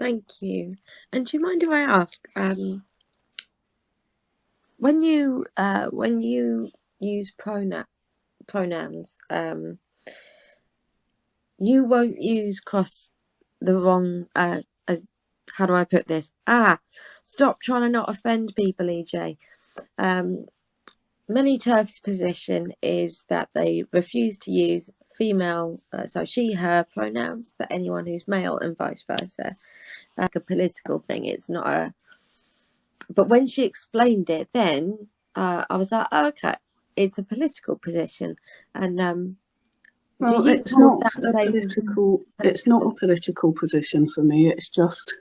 Thank you. And do you mind if I ask, when you use pronouns, you won't use cross the wrong as how do I put this? Stop trying to not offend people, EJ. Many TERFs position is that they refuse to use female, so she, her pronouns for anyone who's male and vice versa. Like a political thing. It's not a. But when she explained it, then I was like, oh, okay, it's a political position. And well, do you it's hold not that a same political. It's not a political position for me. It's just.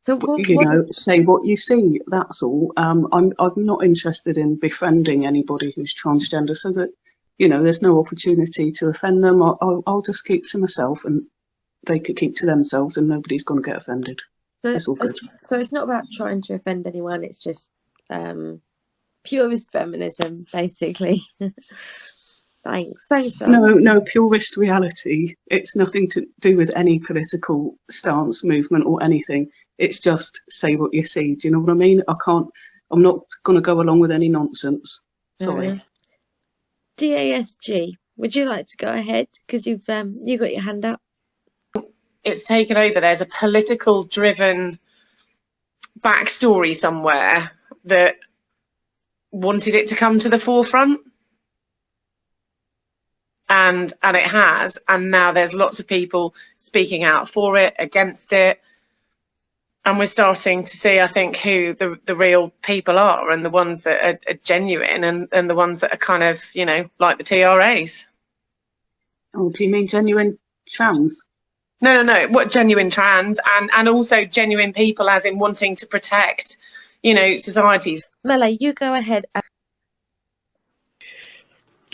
So what, say what you see. That's all. I'm not interested in befriending anybody who's transgender, so that there's no opportunity to offend them. I'll just keep to myself, and they could keep to themselves, and nobody's going to get offended. It's all good. So it's not about trying to offend anyone. It's just purist feminism, basically. Thanks for answering. No purist reality. It's nothing to do with any political stance, movement, or anything. It's just say what you see. Do you know what I mean? I'm not going to go along with any nonsense. Sorry. DASG, would you like to go ahead? Because you got your hand up. It's taken over. There's a political driven backstory somewhere that wanted it to come to the forefront. And it has, and now there's lots of people speaking out for it, against it, and we're starting to see, I think, who the real people are, and the ones that are genuine, and the ones that are kind of, like the TRAs. Oh, do you mean genuine trans? No. What genuine trans, and also genuine people, as in wanting to protect, societies. Mele, you go ahead.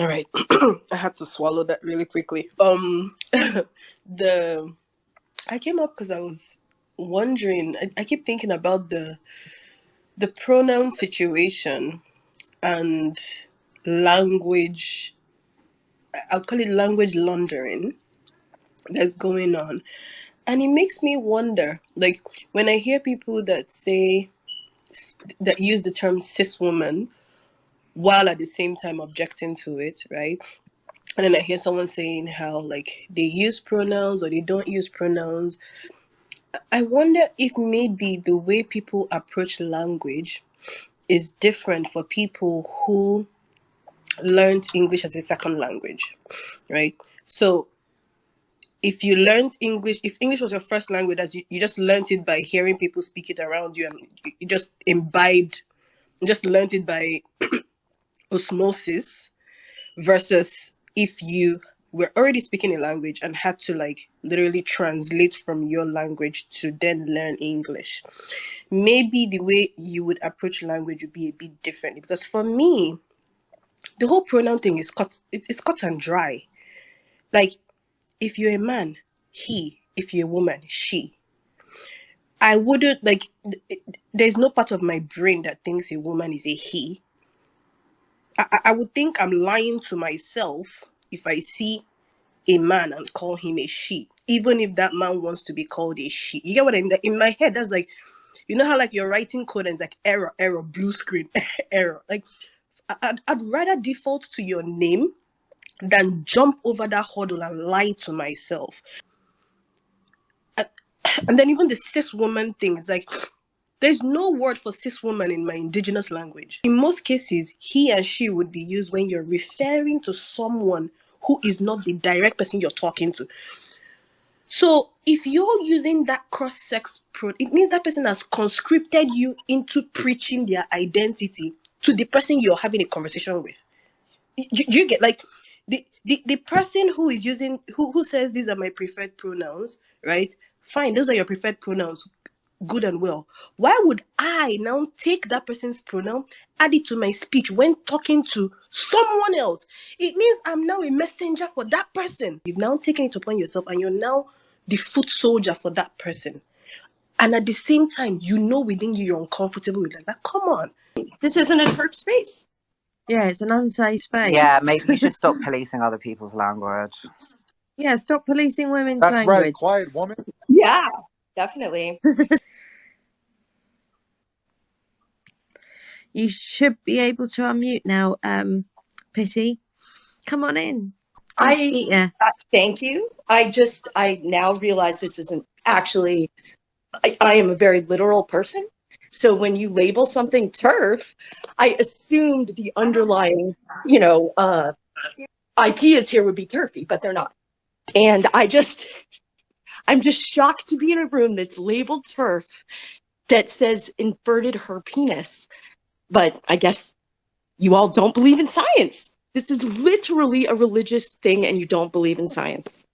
All right. I had to swallow that really quickly. I came up because I was wondering, I keep thinking about the pronoun situation and language, I'll call it language laundering that's going on. And it makes me wonder, like when I hear people that use the term cis woman while at the same time objecting to it, right? And then I hear someone saying how like they use pronouns or they don't use pronouns. I wonder if maybe the way people approach language is different for people who learned English as a second language, right? So if you learned English, if English was your first language, as you just learned it by hearing people speak it around you, and you just imbibed, you just learned it by osmosis, versus if you were already speaking a language and had to like literally translate from your language to then learn English. Maybe the way you would approach language would be a bit differently, because for me, the whole pronoun thing is it's cut and dry. Like if you're a man, he; if you're a woman, she. I wouldn't like. There's no part of my brain that thinks a woman is a he. I would think I'm lying to myself if I see a man and call him a she, even if that man wants to be called a she. You get what I mean? In my head, that's like, how like you're writing code and it's like error, blue screen, error. Like I'd rather default to your name than jump over that hurdle and lie to myself. And then even the cis woman thing is like, there's no word for cis woman in my indigenous language. In most cases, he and she would be used when you're referring to someone who is not the direct person you're talking to. So if you're using that cross-sex it means that person has conscripted you into preaching their identity to the person you're having a conversation with. You get like the person who is using who says these are my preferred pronouns, right? Fine, those are your preferred pronouns. Good and well. Why would I now take that person's pronoun, add it to my speech when talking to someone else? It means I'm now a messenger for that person. You've now taken it upon yourself and you're now the foot soldier for that person. And at the same time, within you you're uncomfortable with that. Come on. This isn't a TERF space. Yeah, it's an unsafe space. Yeah, maybe you should stop policing other people's language. Yeah, stop policing women's That's language. right, quiet woman. Yeah. definitely. You should be able to unmute now, Pity. Come on in. Nice to meet you. Thank you. I now realize this isn't actually, I am a very literal person. So when you label something turf, I assumed the underlying, ideas here would be turfy, but they're not. And I'm just shocked to be in a room that's labeled turf that says inverted her penis. But I guess you all don't believe in science. This is literally a religious thing, and you don't believe in science.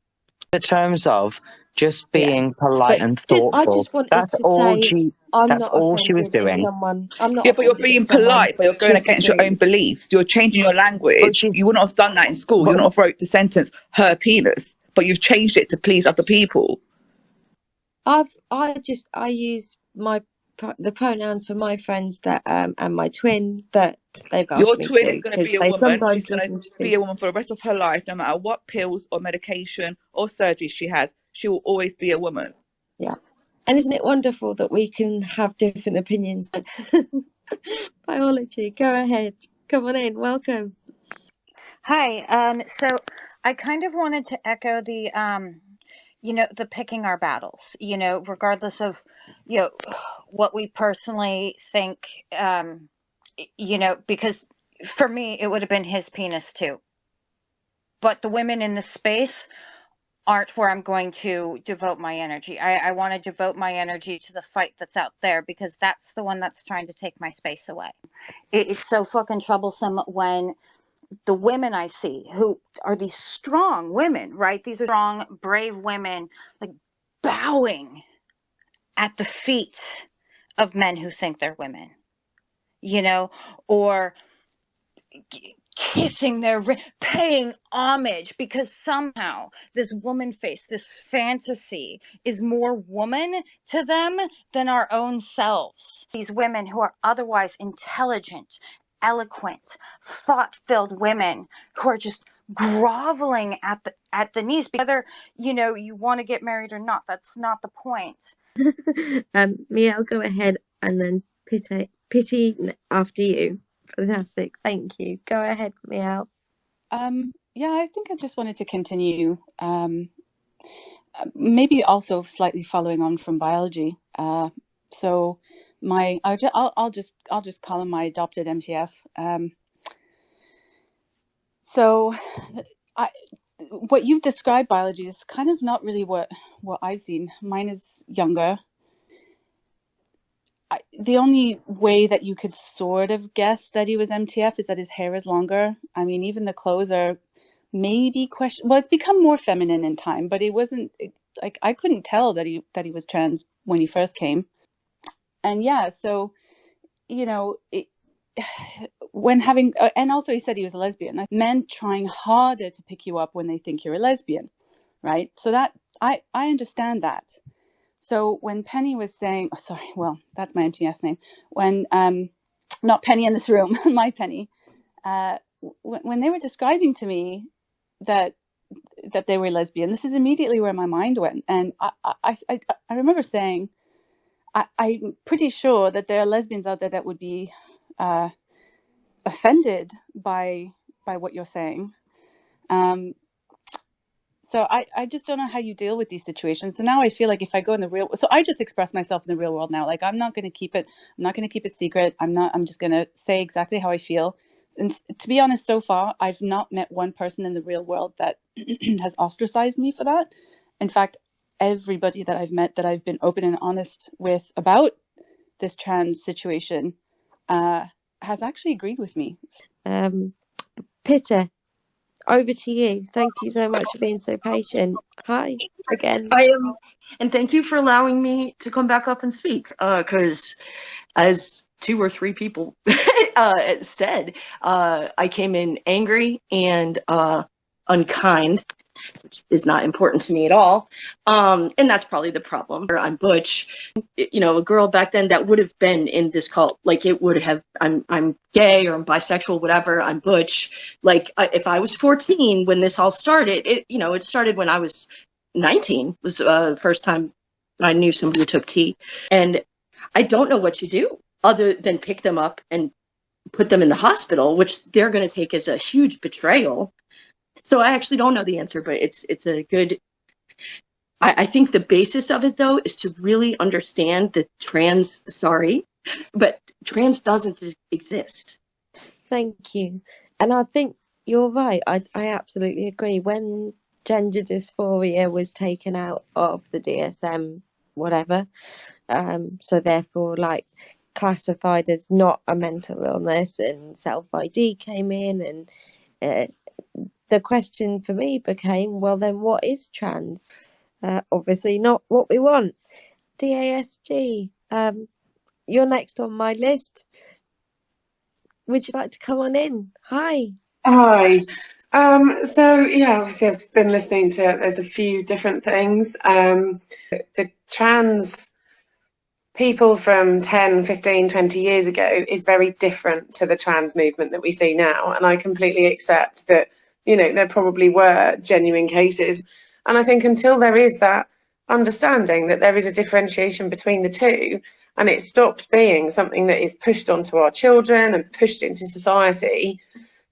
In terms of just Yeah. being polite But and I thoughtful, just wanted that's to all say she. I'm That's not all she was offended if doing. someone. I'm not Yeah, but you're offended if being someone polite, but you're going against your own disagrees. beliefs. You're changing your But language. she. You wouldn't have done that in school. You But, wouldn't have wrote the sentence "her penis," but you've changed it to please other people. I use the pronoun for my friends that and my twin that they've asked Your me twin is to, going to because be a they woman who's sometimes going to listen to be a woman for the rest of her life, no matter what pills or medication or surgery she has. She will always be a woman. Yeah. And isn't it wonderful that we can have different opinions? Biology, go ahead. Come on in. Welcome. Hi. So I kind of wanted to echo the, the picking our battles, regardless of, you know, what we personally think, because for me, it would have been his penis too. But the women in this space aren't where I'm going to devote my energy. I want to devote my energy to the fight that's out there, because that's the one that's trying to take my space away. It's so fucking troublesome when the women I see, who are these strong women, right? These are strong, brave women, like bowing at the feet of men who think they're women, or kissing their paying homage, because somehow this woman face, this fantasy, is more woman to them than our own selves. These women who are otherwise intelligent, eloquent, thought-filled women who are just groveling at the knees, whether you want to get married or not, that's not the point. Miel, go ahead, and then Pity after you. Fantastic. Thank you. Go ahead, Miel. Yeah, I think I just wanted to continue, maybe also slightly following on from biology. So I'll just call him my adopted MTF. So what you've described biology is kind of not really what I've seen. Mine is younger. The only way that you could sort of guess that he was MTF is that his hair is longer. I mean, even the clothes are maybe well, it's become more feminine in time, but it wasn't like I couldn't tell that he was trans when he first came. And yeah, so when having and also he said he was a lesbian. Men trying harder to pick you up when they think you're a lesbian, right? So that I understand that. So when Penny was saying, that's my MTS name. When not Penny in this room, my Penny, when they were describing to me that they were lesbian, this is immediately where my mind went. And I remember saying, I'm pretty sure that there are lesbians out there that would be offended by what you're saying. So I just don't know how you deal with these situations. So now I feel like if I go in the real, so I just express myself in the real world now. Like I'm not going to keep it secret. I'm just going to say exactly how I feel. And to be honest, so far, I've not met one person in the real world that has ostracized me for that. In fact, everybody that I've met that I've been open and honest with about this trans situation has actually agreed with me. Pitta, over to you. Thank you so much for being so patient. Hi again. I am, and thank you for allowing me to come back up and speak. Because as 2 or 3 people said, I came in angry and unkind, which is not important to me at all. And that's probably the problem. I'm butch, a girl back then that would have been in this cult. Like it would have, I'm gay or I'm bisexual, whatever. I'm butch. Like if I was 14 when this all started, it started when I was 19 was first time I knew somebody who took tea, and I don't know what you do other than pick them up and put them in the hospital, which they're going to take as a huge betrayal. So I actually don't know the answer, but it's a good. I think the basis of it, though, is to really understand that but trans doesn't exist. Thank you. And I think you're right. I absolutely agree. When gender dysphoria was taken out of the DSM, whatever, so therefore, like, classified as not a mental illness, and self-ID came in, and the question for me became, well, then what is trans? Obviously not what we want. DASG, you're next on my list. Would you like to come on in? Hi. Hi. So yeah, obviously I've been listening to, there's a few different things. The trans people from 10, 15, 20 years ago is very different to the trans movement that we see now. And I completely accept that, you know, there probably were genuine cases. And I think until there is that understanding that there is a differentiation between the two, and it stops being something that is pushed onto our children and pushed into society,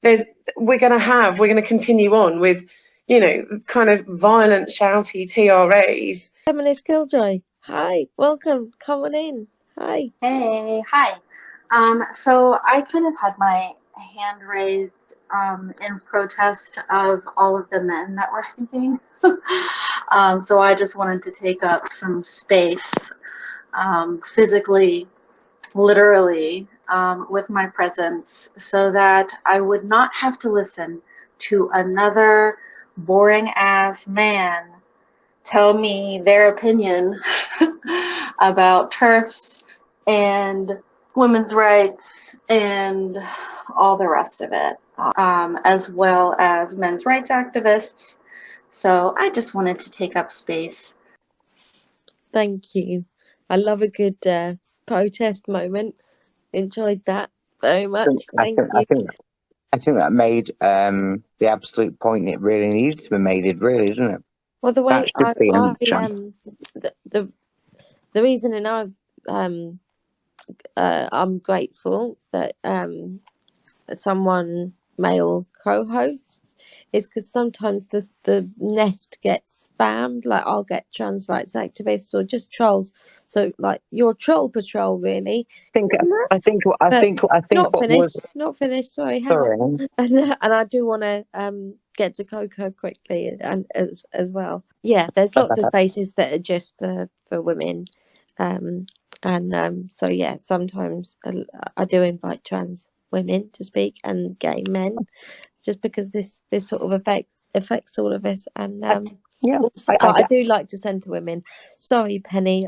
we're going to continue on with, you know, kind of violent, shouty TRAs. Feminist Killjoy, hi, welcome, come on in. Hi. Hey, hi. So I kind of had my hand raised in protest of all of the men that were speaking. So I just wanted to take up some space, physically, literally, with my presence, so that I would not have to listen to another boring ass man tell me their opinion about TERFs and women's rights and all the rest of it, as well as men's rights activists. So I just wanted to take up space. Thank you. I love a good protest moment. Enjoyed that very much. Thank you. I think that made the absolute point it really needs to be made, really, isn't it? Well, the way That should be an the reason, and I'm grateful that someone male co-hosts, is because sometimes the nest gets spammed. Like, I'll get trans rights activists or just trolls. So, like, your troll patrol, really. I think Not finished. Sorry, hang on. And I do want to get to Coco quickly, and as well. Yeah, there's lots of spaces that are just for women, so yeah, sometimes I do invite trans women to speak and gay men, just because this sort of affects all of us. And also, but I do like to send to women. Sorry, Penny,